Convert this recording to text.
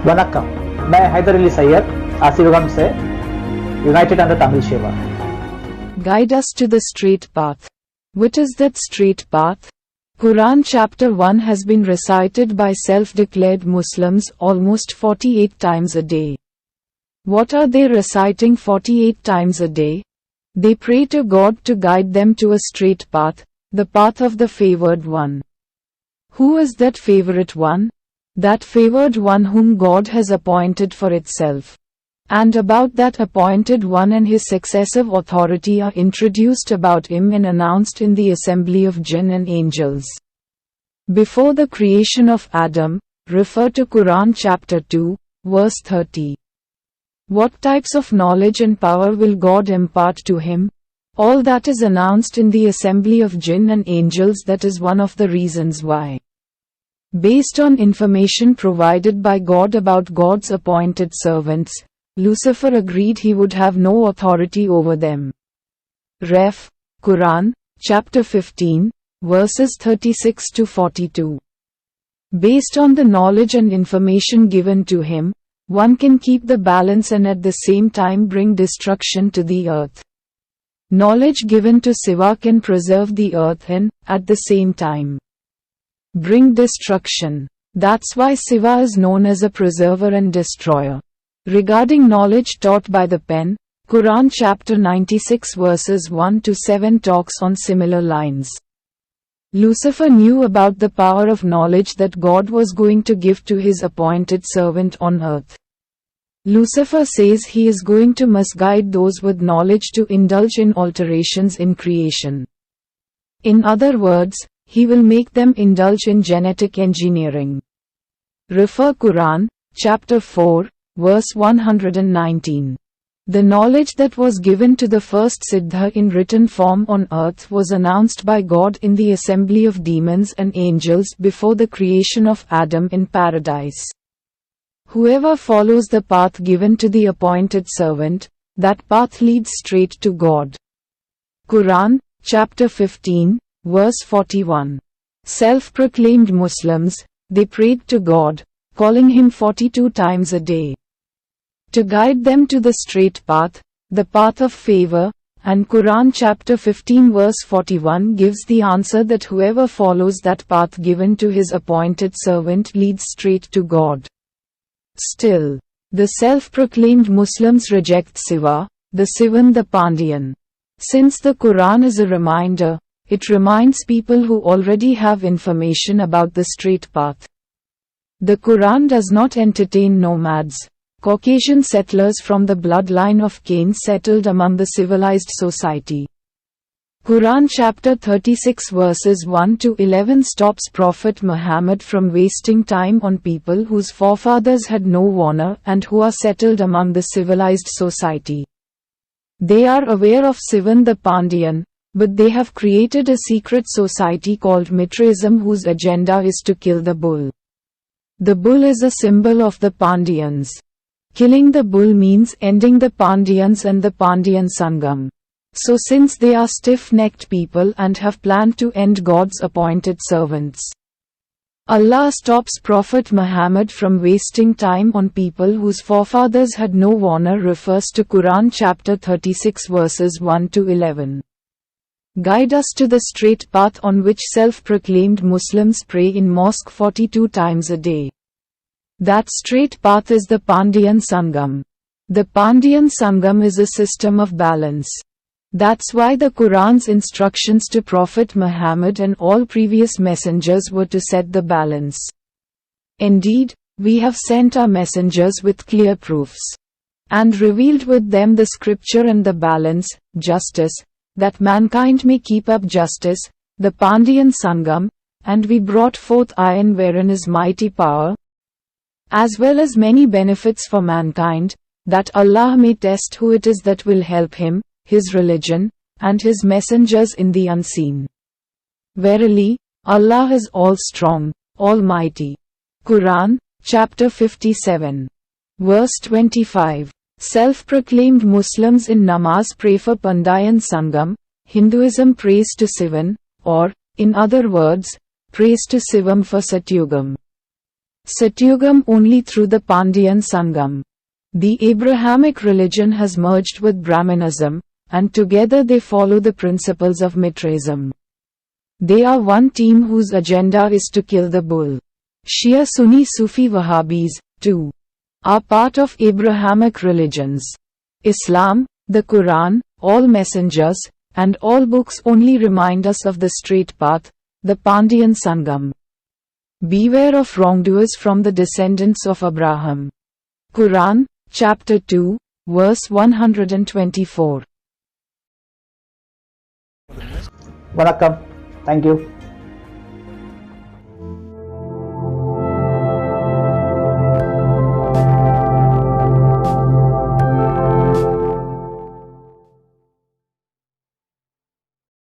वनक्कम, मैं हैदर अली सैयद साथ्युगम से United under Tamil सेवा. Guide us to the straight path. What is that straight path? Quran chapter 1 has been recited by self-declared Muslims almost 48 times a day. What are they reciting 48 times a day? They pray to God to guide them to a straight path, the path of the favored one. Who is that favorite one? That favored one whom God has appointed for itself. And about that appointed one and his successive authority are introduced about him and announced in the assembly of jinn and angels. Before the creation of Adam, refer to Quran chapter 2, verse 30. What types of knowledge and power will God impart to him? All that is announced in the assembly of jinn and angels. That is one of the reasons why. Based on information provided by God about God's appointed servants, Lucifer agreed he would have no authority over them. Ref. Quran, chapter 15, verses 36 to 42. Based on the knowledge and information given to him, one can keep the balance and at the same time bring destruction to the earth. Knowledge given to Shiva can preserve the earth and, at the same time, bring destruction. That's why Shiva is known as a preserver and destroyer. Regarding knowledge taught by the pen, Quran chapter 96 verses 1 to 7 talks on similar lines. Lucifer knew about the power of knowledge that God was going to give to his appointed servant on earth. Lucifer says he is going to misguide those with knowledge to indulge in alterations in creation. In other words, he will make them indulge in genetic engineering. Refer Quran, chapter 4, verse 119. The knowledge that was given to the first Siddha in written form on earth was announced by God in the assembly of demons and angels before the creation of Adam in paradise. Whoever follows the path given to the appointed servant, that path leads straight to God. Quran, chapter 15, verse 41. Self-proclaimed Muslims, they prayed to God, calling him 42 times a day, to guide them to the straight path, the path of favor, and Quran chapter 15 verse 41 gives the answer that whoever follows that path given to his appointed servant leads straight to God. Still, the self-proclaimed Muslims reject Shiva, the Shivan, the Pandiyan. Since the Quran is a reminder, it reminds people who already have information about the straight path. The Quran does not entertain nomads, Caucasian settlers from the bloodline of Cain settled among the civilized society. Quran chapter 36 verses 1 to 11 stops Prophet Muhammad from wasting time on people whose forefathers had no honor and who are settled among the civilized society. They are aware of Shivan the Pandiyan, but they have created a secret society called Mitraism whose agenda is to kill the bull. The bull is a symbol of the Pandiyans. Killing the bull means ending the Pandiyans and the Pandiyan Sangam. So since they are stiff-necked people and have planned to end God's appointed servants, Allah stops Prophet Muhammad from wasting time on people whose forefathers had no honor. Refers to Quran chapter 36 verses 1 to 11. Guide us to the straight path on which self-proclaimed Muslims pray in mosque 42 times a day. That straight path is the Pandiyan Sangam. The Pandiyan Sangam is a system of balance. That's why the Quran's instructions to Prophet Muhammad and all previous messengers were to set the balance. Indeed, we have sent our messengers with clear proofs, and revealed with them the scripture and the balance, justice, that mankind may keep up justice, the Pandiyan Sangam, and we brought forth iron wherein is mighty power, as well as many benefits for mankind, that Allah may test who it is that will help him, his religion, and his messengers in the unseen. Verily, Allah is all-strong, almighty. Quran, chapter 57, verse 25. Self-proclaimed Muslims in namaz pray for Pandiyan Sangam, Hinduism prays to Shivan, or, in other words, prays to Shivam for Sathyugam. Sathyugam only through the Pandiyan Sangam. The Abrahamic religion has merged with Brahmanism, and together they follow the principles of Mitraism. They are one team whose agenda is to kill the bull. Shia Sunni Sufi Wahhabis, too, are part of Abrahamic religions. Islam, the Quran, all messengers, and all books only remind us of the straight path, the Pandiyan Sangam. Beware of wrongdoers from the descendants of Abraham. Quran, chapter 2, verse 124. Vanakkam. Thank you.